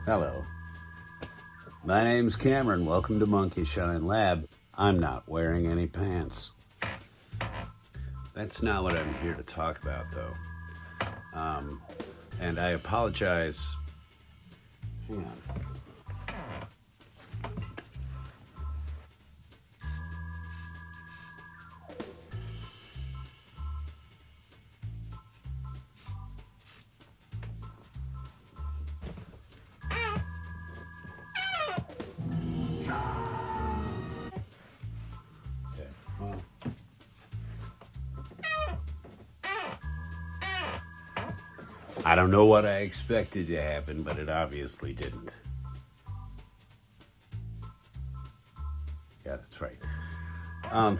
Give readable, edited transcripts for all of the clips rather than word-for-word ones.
Hello, my name's Cameron. Welcome to Monkey Shine Lab. I'm not wearing any pants. That's not what I'm here to talk about, though. And I apologize. Hang on. Okay, well. I don't know what I expected to happen, but it obviously didn't. Yeah, that's right. How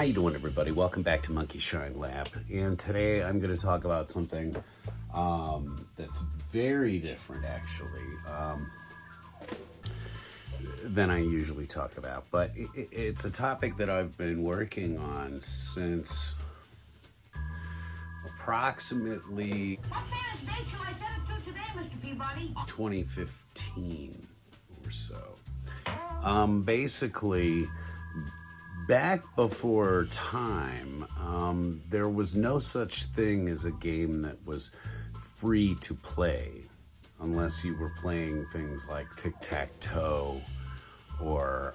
you doing, everybody? Welcome back to Monkey Shine Lab. And today I'm going to talk about something that's very different, actually, than I usually talk about. But it's a topic that I've been working on since approximately What famous date shall I set it to today, Mr. Peabody? 2015 or so. Basically, back before time, there was no such thing as a game that was free to play unless you were playing things like tic-tac-toe or,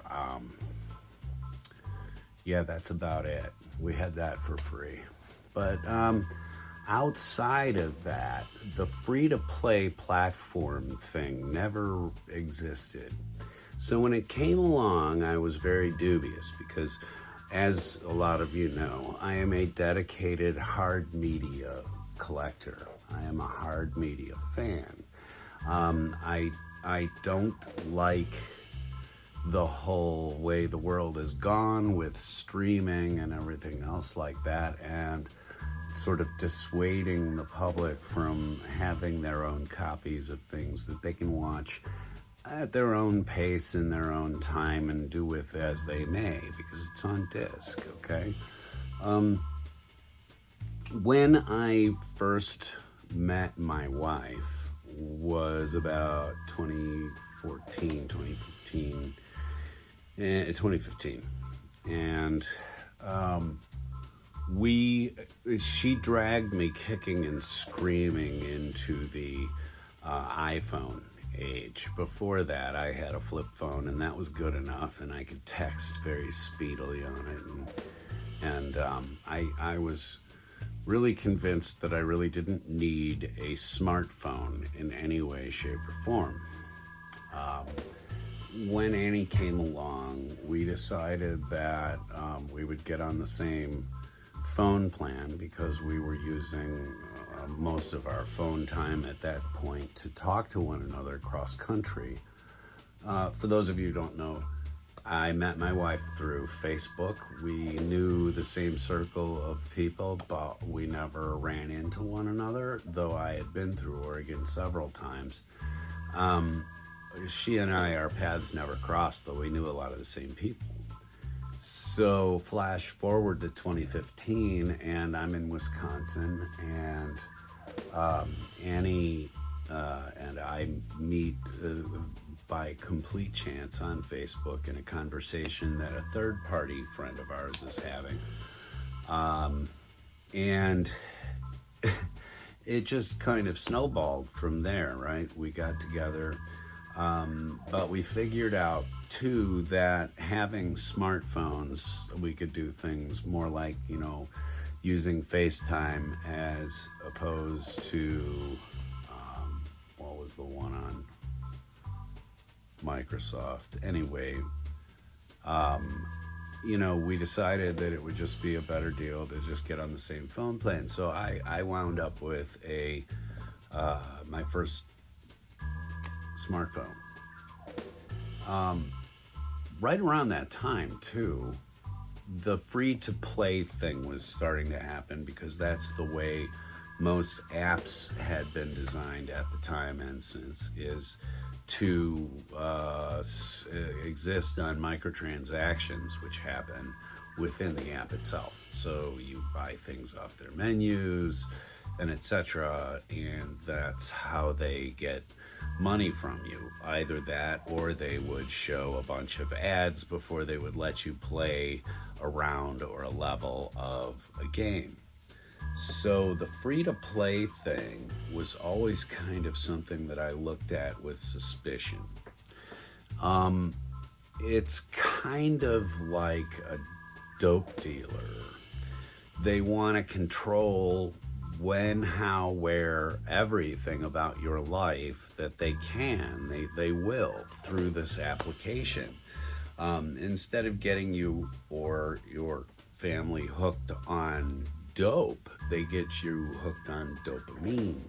yeah, that's about it. We had that for free. But outside of that, the free-to-play platform thing never existed. So when it came along, I was very dubious because, as a lot of you know, I am a dedicated hard media collector. I am a hard media fan. I don't like the whole way the world has gone with streaming and everything else like that, and sort of dissuading the public from having their own copies of things that they can watch at their own pace in their own time and do with as they may, because it's on disc, okay? When I first met my wife was about 2015, and she dragged me kicking and screaming into the iPhone age. Before that, I had a flip phone, and that was good enough, and I could text very speedily on it, and I was really convinced that I really didn't need a smartphone in any way, shape, or form. When Annie came along, we decided that we would get on the same phone plan because we were using most of our phone time at that point to talk to one another cross country. For those of you who don't know, I met my wife through Facebook. We knew the same circle of people, but we never ran into one another, though I had been through Oregon several times. She and I, our paths never crossed, though we knew a lot of the same people. So flash forward to 2015, and I'm in Wisconsin, and Annie and I meet by complete chance on Facebook in a conversation that a third-party friend of ours is having. And it just kind of snowballed from there, right? We got together. But we figured out, too, that having smartphones, we could do things more like, using FaceTime as opposed to, what was the one on Microsoft? Anyway, we decided that it would just be a better deal to just get on the same phone plan. So I wound up with my first smartphone. Right around that time, too, the free-to-play thing was starting to happen because that's the way most apps had been designed at the time and since, is to exist on microtransactions, which happen within the app itself. So you buy things off their menus and etc., and that's how they get money from you. Either that, or they would show a bunch of ads before they would let you play a round or a level of a game. So the free-to-play thing was always kind of something that I looked at with suspicion. It's kind of like a dope dealer. They want to control when, how, where, everything about your life that they can. They will through this application. Instead of getting you or your family hooked on dope, they get you hooked on dopamine,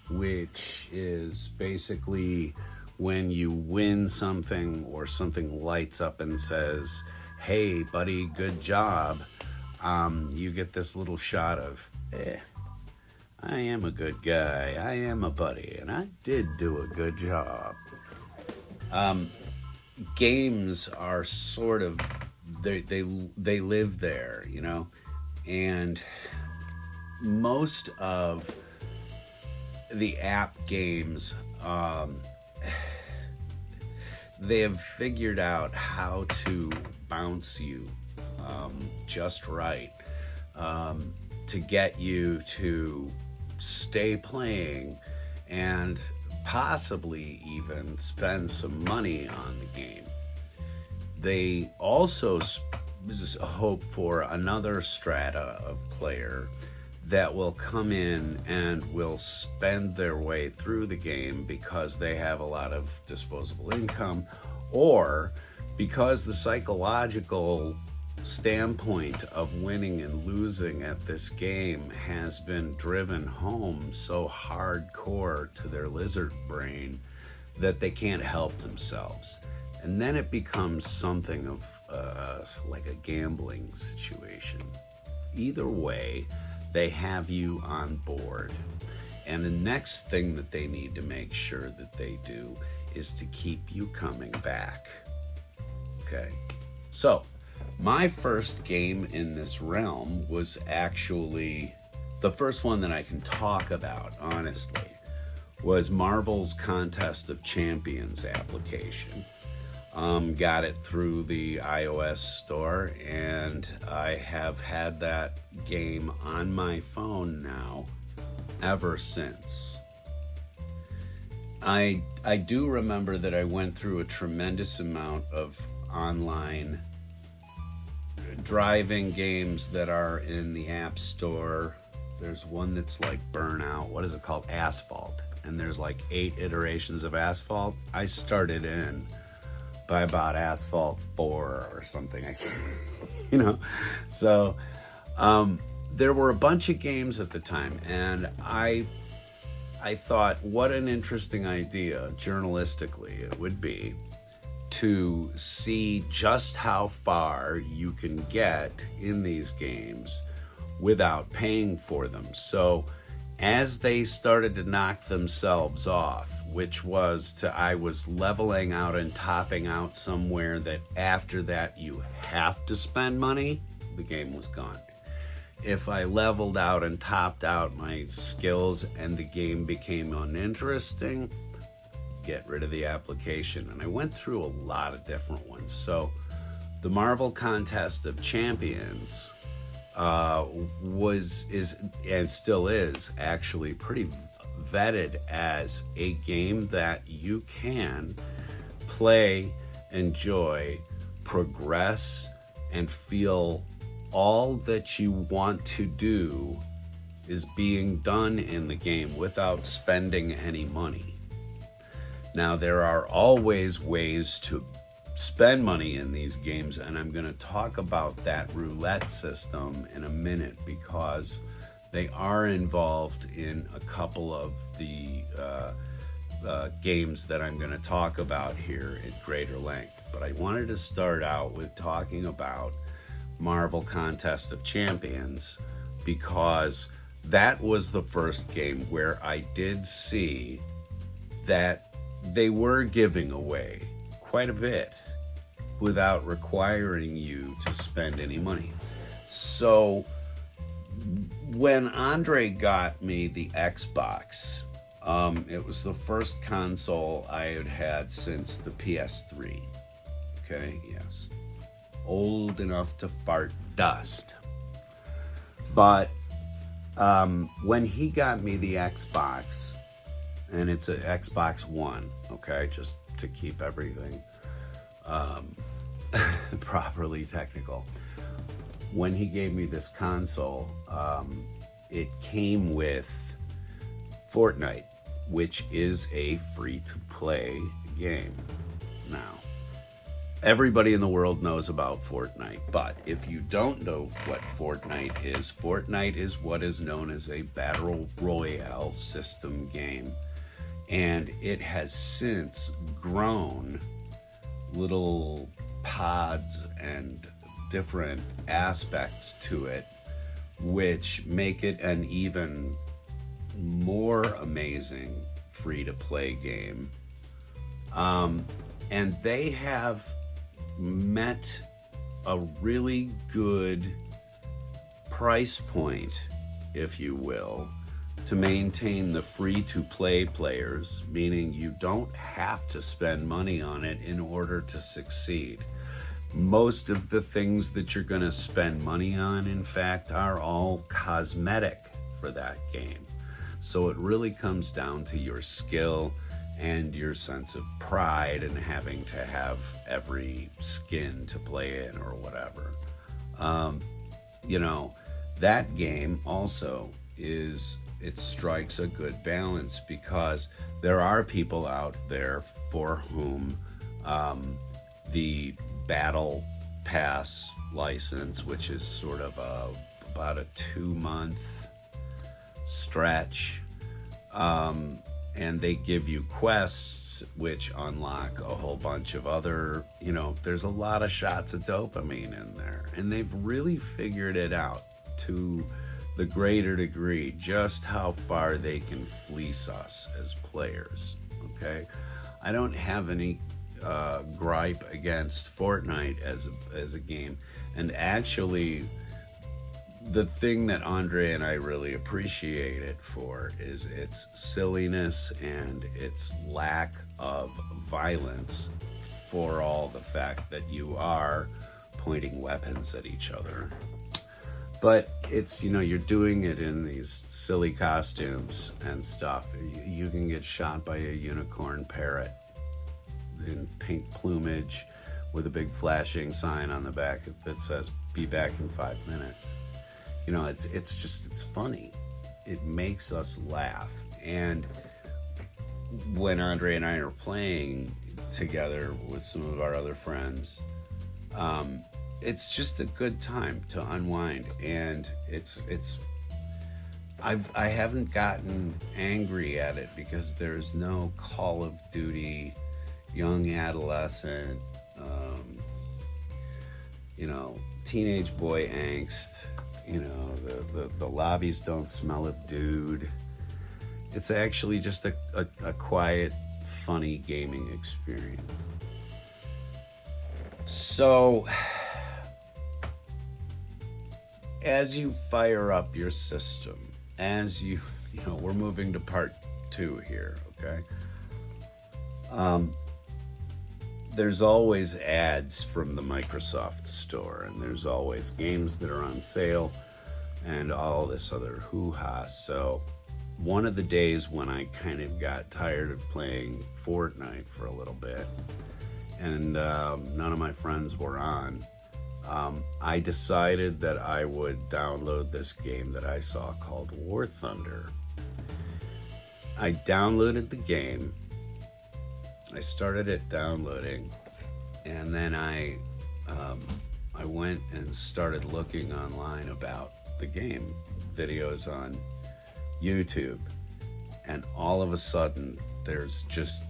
which is basically when you win something or something lights up and says, hey buddy, good job, you get this little shot of, I am a good guy, I am a buddy, and I did do a good job. Games are sort of, they live there, you know, and most of the app games, they have figured out how to bounce you just right, to get you to stay playing and possibly even spend some money on the game. They also hope for another strata of player that will come in and will spend their way through the game because they have a lot of disposable income, or because the psychological standpoint of winning and losing at this game has been driven home so hardcore to their lizard brain that they can't help themselves. And then it becomes something of like a gambling situation. Either way, they have you on board. And the next thing that they need to make sure that they do is to keep you coming back. Okay? So, my first game in this realm was actually, the first one that I can talk about, honestly, was Marvel's Contest of Champions application. Got it through the iOS store, and I have had that game on my phone now ever since. I do remember that I went through a tremendous amount of online driving games that are in the App Store. There's one that's like Burnout. What is it called? Asphalt. And there's like 8 iterations of Asphalt. I started in by about Asphalt 4 or something. I can't, you know. So there were a bunch of games at the time, and I thought, what an interesting idea journalistically it would be to see just how far you can get in these games without paying for them. So as they started to knock themselves off, which was I was leveling out and topping out somewhere that after that you have to spend money, the game was gone. If I leveled out and topped out my skills and the game became uninteresting, get rid of the application. And I went through a lot of different ones. So the Marvel Contest of Champions is and still is actually pretty vetted as a game that you can play, enjoy, progress, and feel all that you want to do is being done in the game without spending any money. Now, there are always ways to spend money in these games, and I'm going to talk about that roulette system in a minute because they are involved in a couple of the games that I'm going to talk about here at greater length. But I wanted to start out with talking about Marvel Contest of Champions because that was the first game where I did see that they were giving away quite a bit without requiring you to spend any money. So when Andre got me the Xbox, It was the first console I had had since the PS3. Okay, yes. Old enough to fart dust. But when he got me the Xbox, and it's an Xbox One, okay, just to keep everything properly technical. When he gave me this console, it came with Fortnite, which is a free-to-play game. Now, everybody in the world knows about Fortnite, but if you don't know what Fortnite is what is known as a battle royale system game, and it has since grown little pods and different aspects to it, which make it an even more amazing free-to-play game. And they have met a really good price point, if you will, to maintain the free-to-play players, meaning you don't have to spend money on it in order to succeed. Most of the things that you're going to spend money on, in fact, are all cosmetic for that game. So it really comes down to your skill and your sense of pride in having to have every skin to play in or whatever. That game also it strikes a good balance, because there are people out there for whom the Battle Pass license, which is sort of about a 2-month stretch, and they give you quests which unlock a whole bunch of other, there's a lot of shots of dopamine in there, and they've really figured it out to the greater degree just how far they can fleece us as players. Okay, I don't have any gripe against Fortnite as a game, and actually the thing that Andre and I really appreciate it for is its silliness and its lack of violence, for all the fact that you are pointing weapons at each other. But it's, you're doing it in these silly costumes and stuff. You can get shot by a unicorn parrot in pink plumage with a big flashing sign on the back that says, "Be back in 5 minutes." It's funny. It makes us laugh. And when Andre and I are playing together with some of our other friends, it's just a good time to unwind. And I haven't gotten angry at it, because there's no Call of Duty young adolescent, teenage boy angst. The lobbies don't smell of dude. It's actually just a quiet, funny gaming experience. So, as you fire up your system, we're moving to part 2 here, okay? There's always ads from the Microsoft Store, and there's always games that are on sale and all this other hoo-ha. So one of the days when I kind of got tired of playing Fortnite for a little bit, and none of my friends were on, I decided that I would download this game that I saw called War Thunder. I downloaded the game. I started it downloading, and then I went and started looking online about the game, videos on YouTube, and all of a sudden there's just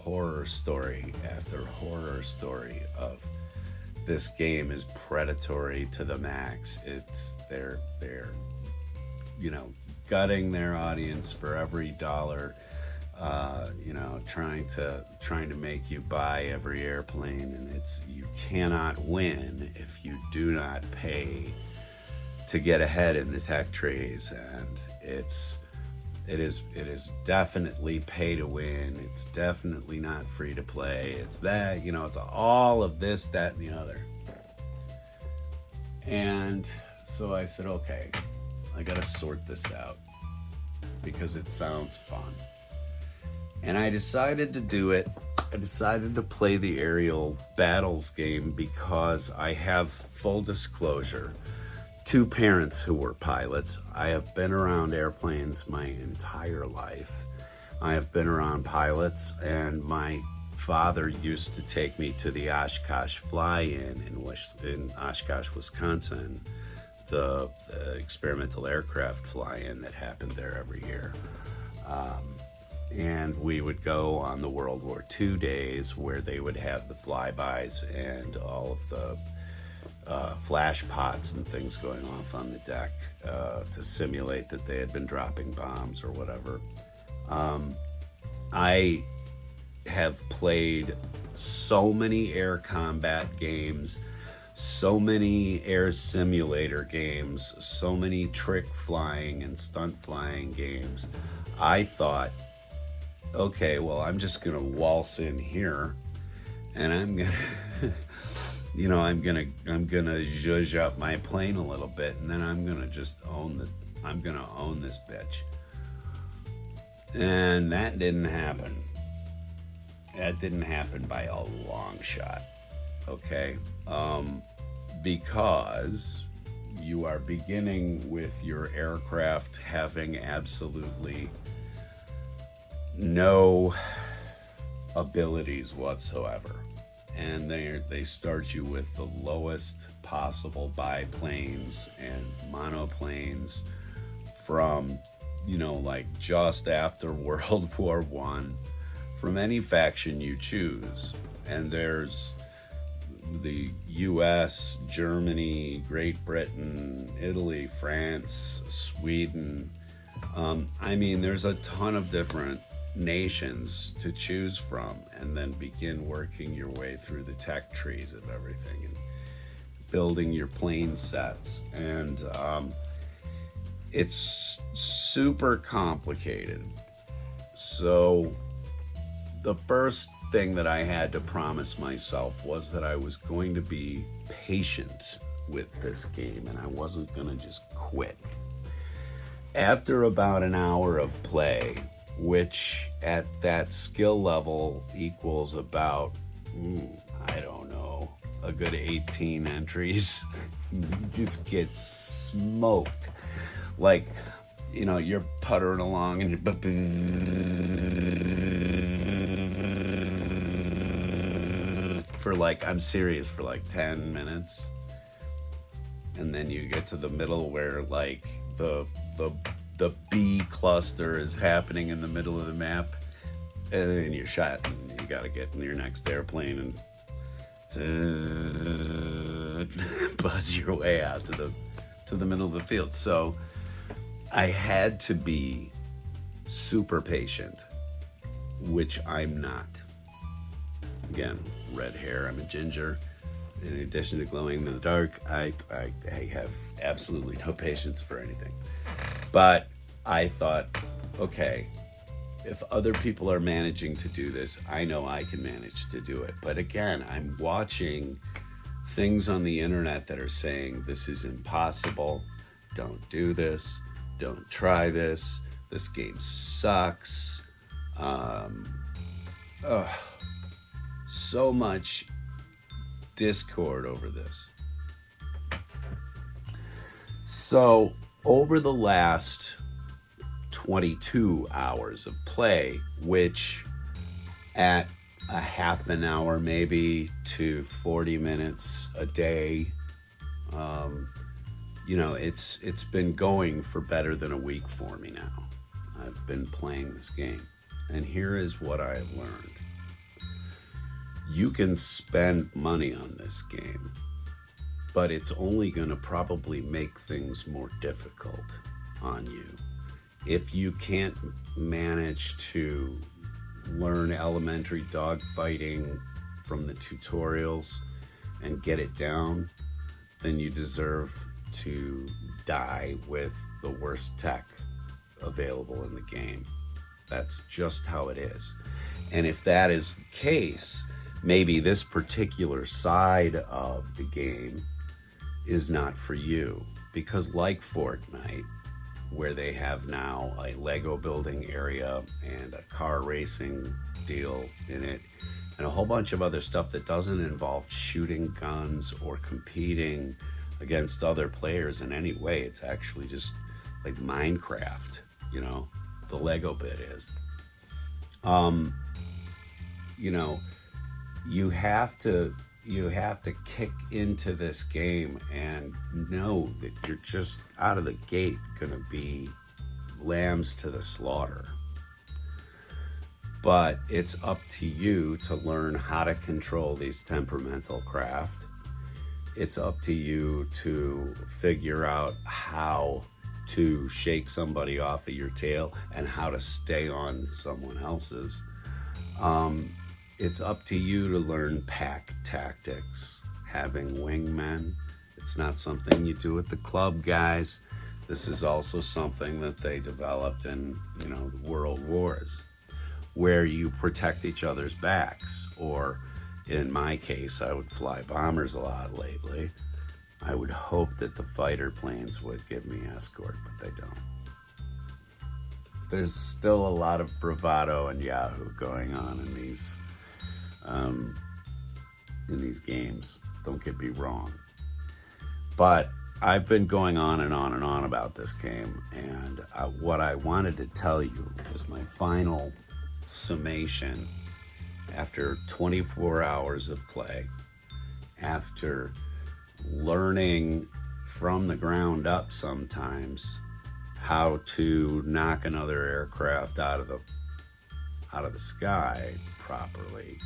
horror story after horror story of this game is predatory to the max. They're gutting their audience for every dollar. Trying to make you buy every airplane, and you cannot win if you do not pay to get ahead in the tech trees, and It is definitely pay to win. It's definitely not free to play. It's that, it's all of this, that, and the other. And so I said, okay, I got to sort this out because it sounds fun. And I decided to do it. I decided to play the aerial battles game because I have, full disclosure, 2 parents who were pilots. I have been around airplanes my entire life. I have been around pilots, and my father used to take me to the Oshkosh fly-in in Oshkosh, Wisconsin, the experimental aircraft fly-in that happened there every year. And we would go on the World War II days where they would have the flybys and all of the flash pots and things going off on the deck to simulate that they had been dropping bombs or whatever. I have played so many air combat games, so many air simulator games, so many trick flying and stunt flying games. I thought, okay, well, I'm just gonna waltz in here and I'm gonna I'm gonna zhuzh up my plane a little bit, and then I'm gonna own this bitch. And that didn't happen. That didn't happen by a long shot. Okay? Because you are beginning with your aircraft having absolutely no abilities whatsoever. And they start you with the lowest possible biplanes and monoplanes from, like just after World War I, from any faction you choose. And there's the US, Germany, Great Britain, Italy, France, Sweden. There's a ton of different nations to choose from, and then begin working your way through the tech trees of everything and building your plane sets. And it's super complicated. So the first thing that I had to promise myself was that I was going to be patient with this game and I wasn't going to just quit. After about an hour of play, which at that skill level equals about, I don't know, a good 18 entries, you just get smoked. Like, you're puttering along and for I'm serious, for 10 minutes. And then you get to the middle where the B cluster is happening in the middle of the map, and then you're shot and you gotta get in your next airplane and buzz your way out to the middle of the field. So I had to be super patient, which I'm not. Again, red hair, I'm a ginger. In addition to glowing in the dark, I have absolutely no patience for anything. But I thought, okay, if other people are managing to do this, I know I can manage to do it. But again, I'm watching things on the internet that are saying this is impossible, don't do this, don't try this, this game sucks. So much discord over this. So over the last 22 hours of play, which at a half an hour maybe to 40 minutes a day, it's been going for better than a week for me now. I've been playing this game, and here is what I have learned. You can spend money on this game, but it's only going to probably make things more difficult on you. If you can't manage to learn elementary dogfighting from the tutorials and get it down, then you deserve to die with the worst tech available in the game. That's just how it is. And if that is the case, maybe this particular side of the game is not for you. Because like Fortnite, where they have now a Lego building area and a car racing deal in it, and a whole bunch of other stuff that doesn't involve shooting guns or competing against other players in any way. It's actually just like Minecraft, you know, the Lego bit is. You know, you have to kick into this game and know that you're just out of the gate gonna be lambs to the slaughter. But it's up to you to learn how to control these temperamental craft. It's up to you to figure out how to shake somebody off of your tail and how to stay on someone else's. It's up to you to learn pack tactics, having wingmen. It's not something you do at the club, guys. This is also something that they developed in, you know, the World Wars, where you protect each other's backs. Or in my case, I would fly bombers a lot lately. I would hope that the fighter planes would give me escort, but they don't. There's still a lot of bravado and Yahoo going on in these games. Don't get me wrong. But I've been going on and on and on about this game, and what I wanted to tell you is my final summation after 24 hours of play, after learning from the ground up sometimes how to knock another aircraft out of the sky properly.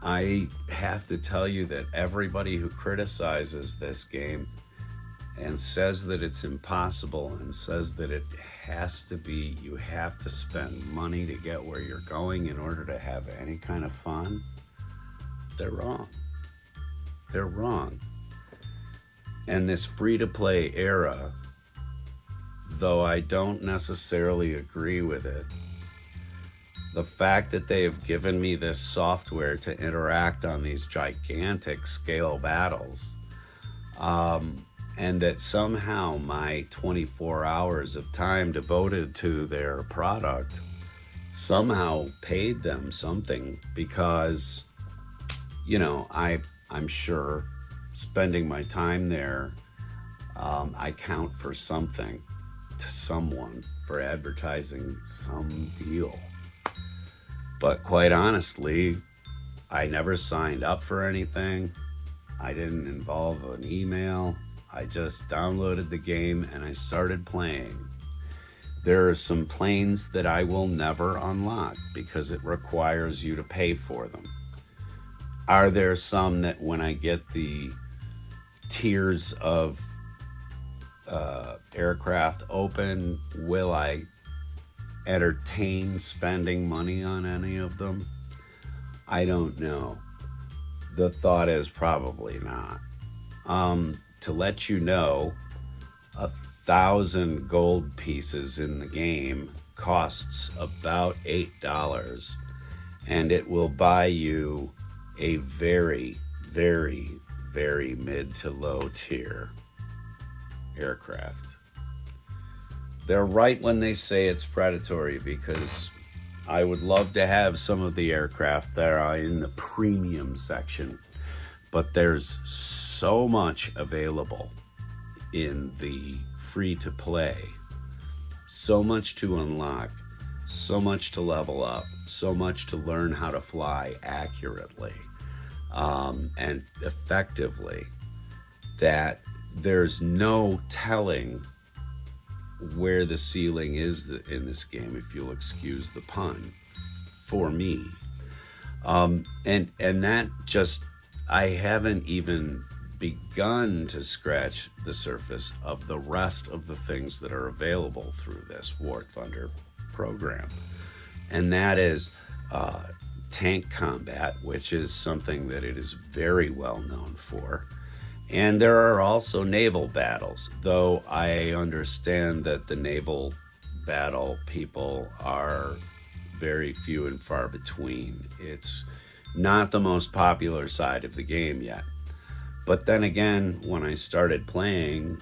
I have to tell you that everybody who criticizes this game and says that it's impossible and says that it has to be, you have to spend money to get where you're going in order to have any kind of fun, they're wrong. They're wrong. And this free-to-play era, though I don't necessarily agree with it, the fact that they have given me this software to interact on these gigantic scale battles, and that somehow my 24 hours of time devoted to their product somehow paid them something, because, you know, I'm sure spending my time there, I count for something to someone for advertising some deal. But quite honestly, I never signed up for anything. I didn't involve an email. I just downloaded the game and I started playing. There are some planes that I will never unlock because it requires you to pay for them. Are there some that when I get the tiers of aircraft open, will I entertain spending money on any of them? I don't know. The thought is probably not. To let you know, 1,000 gold pieces in the game costs about $8, and it will buy you a very, very, very mid to low tier aircraft. They're right when they say it's predatory, because I would love to have some of the aircraft that are in the premium section, but there's so much available in the free to play, so much to unlock, so much to level up, so much to learn how to fly accurately and effectively, that there's no telling where the ceiling is in this game, if you'll excuse the pun, for me. And that just, I haven't even begun to scratch the surface of the rest of the things that are available through this War Thunder program. And that is tank combat, which is something that it is very well known for. And there are also naval battles, though I understand that the naval battle people are very few and far between. It's not the most popular side of the game yet. But then again, when I started playing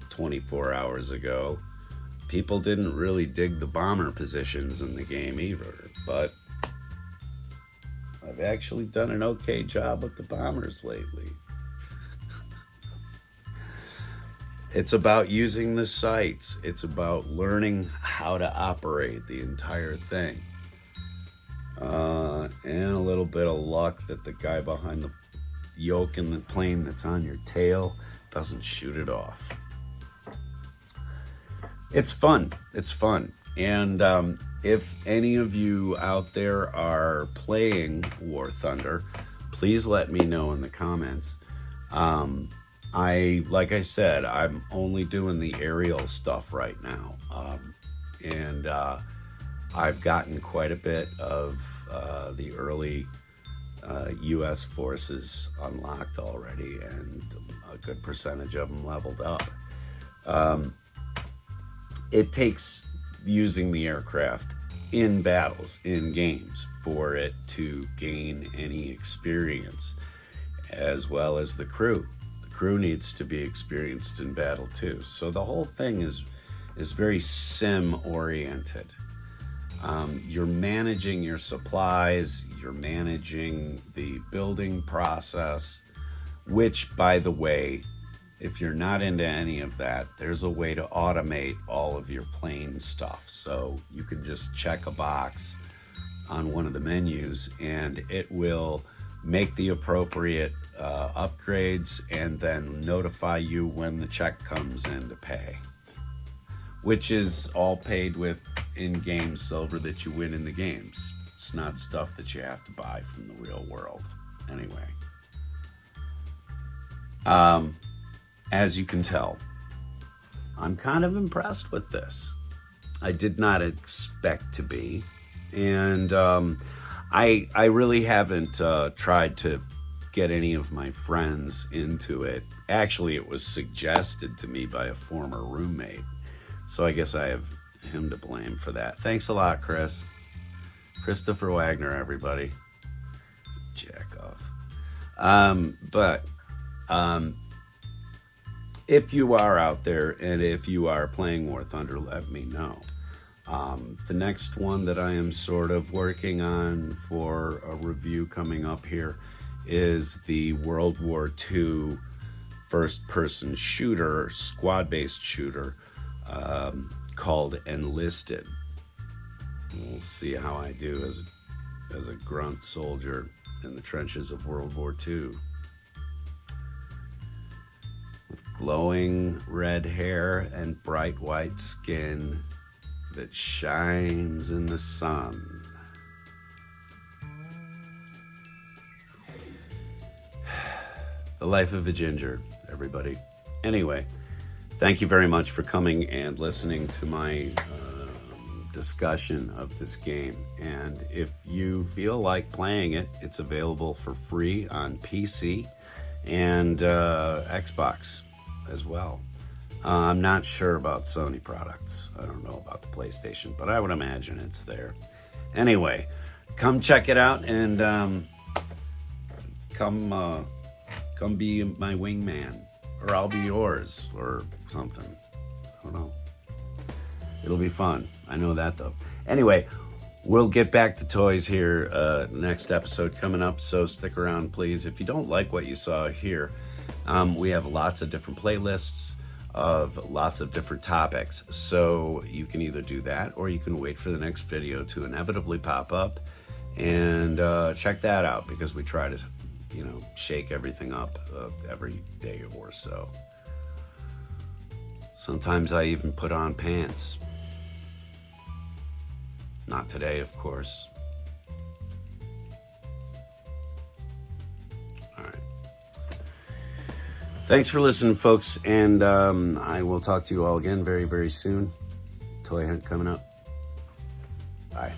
24 hours ago, people didn't really dig the bomber positions in the game either. But I've actually done an okay job with the bombers lately. It's about using the sights. It's about learning how to operate the entire thing. And a little bit of luck that the guy behind the yoke in the plane that's on your tail doesn't shoot it off. It's fun. It's fun. And if any of you out there are playing War Thunder, please let me know in the comments. Like I said, I'm only doing the aerial stuff right now. And I've gotten quite a bit of the early U.S. forces unlocked already, and a good percentage of them leveled up. It takes using the aircraft in battles, in games, for it to gain any experience, as well as the crew. The crew needs to be experienced in battle too. So the whole thing is very sim-oriented. You're managing your supplies, you're managing the building process, which, by the way, if you're not into any of that, there's a way to automate all of your plane stuff. So you can just check a box on one of the menus and it will make the appropriate upgrades and then notify you when the check comes in to pay, which is all paid with in-game silver that you win in the games. It's not stuff that you have to buy from the real world. Anyway. As you can tell, I'm kind of impressed with this. I did not expect to be. And I really haven't tried to get any of my friends into it. Actually, it was suggested to me by a former roommate. So I guess I have him to blame for that. Thanks a lot, Chris. Christopher Wagner, everybody. Jack off. If you are out there and if you are playing War Thunder, let me know. The next one that I am sort of working on for a review coming up here is the World War II first-person shooter, squad-based shooter, called Enlisted. We'll see how I do as a grunt soldier in the trenches of World War II. With glowing red hair and bright white skin that shines in the sun. The life of a ginger, everybody. Anyway, thank you very much for coming and listening to my discussion of this game. And if you feel like playing it, it's available for free on PC and Xbox as well. I'm not sure about Sony products. I don't know about the PlayStation, but I would imagine it's there. Anyway, come check it out and come be my wingman, or I'll be yours, or something. I don't know. It'll be fun. I know that though. Anyway, we'll get back to toys here next episode coming up, so stick around, please. If you don't like what you saw here, we have lots of different playlists of lots of different topics. So you can either do that or you can wait for the next video to inevitably pop up and check that out, because we try to, shake everything up every day or so. Sometimes I even put on pants. Not today, of course. All right. Thanks for listening, folks, and I will talk to you all again very, very soon. Toy hunt coming up. Bye.